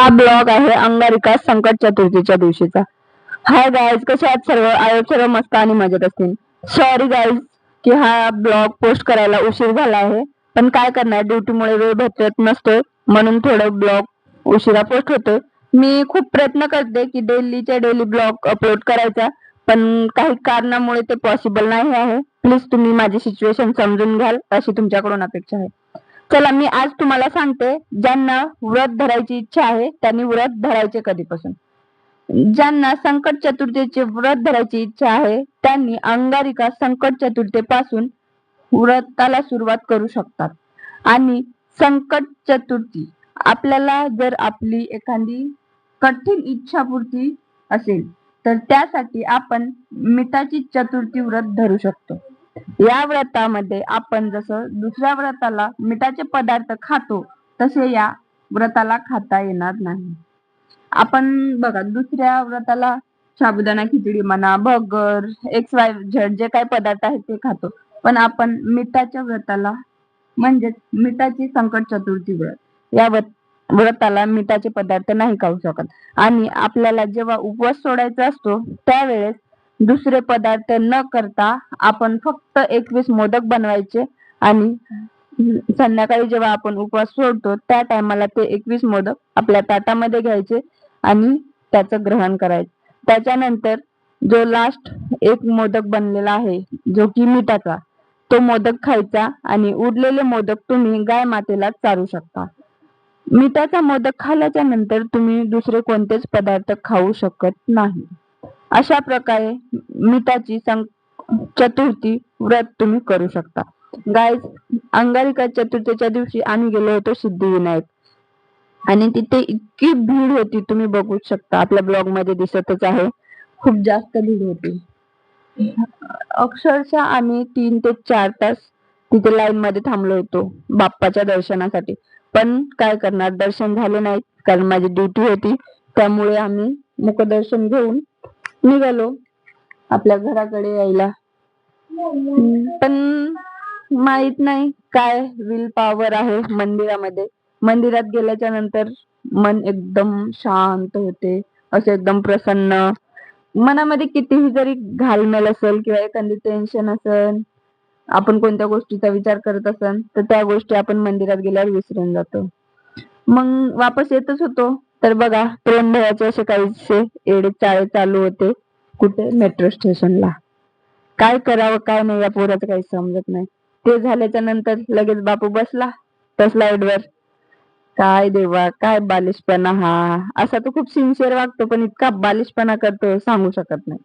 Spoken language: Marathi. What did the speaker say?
हा ब्लॉग आहे अंगारिका संकट चतुर्थीच्या दिवशीचा। हाय गाईज, कसे आहात सर्व? सर्व मस्त आणि मजेत असतील। सॉरी गाईज की हा ब्लॉग पोस्ट करायला उशीर झाला आहे, पण काय करणार, ड्युटीमुळे वेळ भेटत नसतो म्हणून थोडं ब्लॉग उशिरा पोस्ट होतो। मी खूप प्रयत्न करते की डेली ब्लॉग अपलोड करायचा, पण काही कारणामुळे ते पॉसिबल नाही आहे। प्लीज तुम्ही माझी सिच्युएशन समजून घ्याल अशी तुमच्याकडून अपेक्षा आहे। चला, मी आज तुम्हाला सांगते, ज्यांना व्रत धरायची इच्छा आहे त्यांनी व्रत धरायचे कधीपासून। ज्यांना संकट चतुर्थीचे व्रत धरायची इच्छा आहे त्यांनी अंगारिका संकट चतुर्थीपासून व्रताला सुरुवात करू शकतात। आणि संकट चतुर्थी आपल्याला जर आपली एखादी कठीण इच्छापूर्ती असेल तर त्यासाठी आपण मिठाची चतुर्थी व्रत धरू शकतो। या व्रतामध्ये आपण जसं दुसऱ्या व्रताला मिठाचे पदार्थ खातो तसे या व्रताला खाता येणार नाही। आपण बघा, दुसऱ्या व्रताला साबुदाणा खिचडी म्हणा, भगर, XYZ जे काही पदार्थ आहेत ते खातो, पण आपण मिठाच्या व्रताला म्हणजे मिठाची संकट चतुर्थी व्रत या व्रताला मिठाचे पदार्थ नाही खाऊ शकत। आणि आपल्याला जेव्हा उपवास सोडायचा असतो त्यावेळेस दुसरे पदार्थ न करता आपण फक्त 21 मोदक बनवायचे आणि संध्याकाळी जेव्हा आपण उपवास सोडतो त्या टायमाला ते 21 मोदक आपल्या ताटामध्ये घ्यायचे आणि त्याचं ग्रहण करायचं। त्याच्यानंतर जो लास्ट एक मोदक बनलेला आहे जो की मिठाचा, तो मोदक खायचा आणि उरलेले मोदक तुम्ही गाय मातेला चारू शकता। मिठाचा मोदक खाल्ल्याच्या नंतर तुम्ही दुसरे कोणतेच पदार्थ खाऊ शकत नाही। अशा प्रकारे मिठाची चतुर्थी व्रत तुम्ही करू शकता। गाईज, अंगारिका चतुर्थीच्या दिवशी आम्ही गेलो होतो सिद्धिविनायक आणि तिथे इतकी भीड होती, तुम्ही बघू शकता, आपल्या ब्लॉग मध्ये दिसतच आहे, खूप जास्त भीड होती। अक्षरशः आम्ही 3 ते 4 तास तिथे लाईन मध्ये थांबलो होतो बाप्पाच्या दर्शनासाठी, पण काय करणार, दर्शन झाले नाही कारण माझी ड्युटी होती। त्यामुळे आम्ही मुखदर्शन घेऊन निघालो आपल्या घराकडे यायला। पण माहित नाही काय विल पॉवर आहे मंदिरामध्ये। मंदिरात गेल्याच्या नंतर मन एकदम शांत होते, असे एकदम प्रसन्न। मनामध्ये कितीही जरी घालमेल असेल किंवा एखादी टेन्शन असेल, आपण कोणत्या गोष्टीचा विचार करत असेल तर त्या गोष्टी आपण मंदिरात गेल्यावर विसरून जातो। मग वापस येतच होतो तर बघा, ट्रेन भरायचे असे काहीसे एडे चाळे चालू होते कुठे, मेट्रो स्टेशनला। काय करावं काय नाही या पोराचं काही समजत नाही। ते झाल्याच्या नंतर लगेच बापू बसला त्या स्लाइडवर। काय देवा, काय बालिशपणा हा! असा तो खूप सिन्सिअर वागतो पण इतका बालिशपणा करतो सांगू शकत नाही।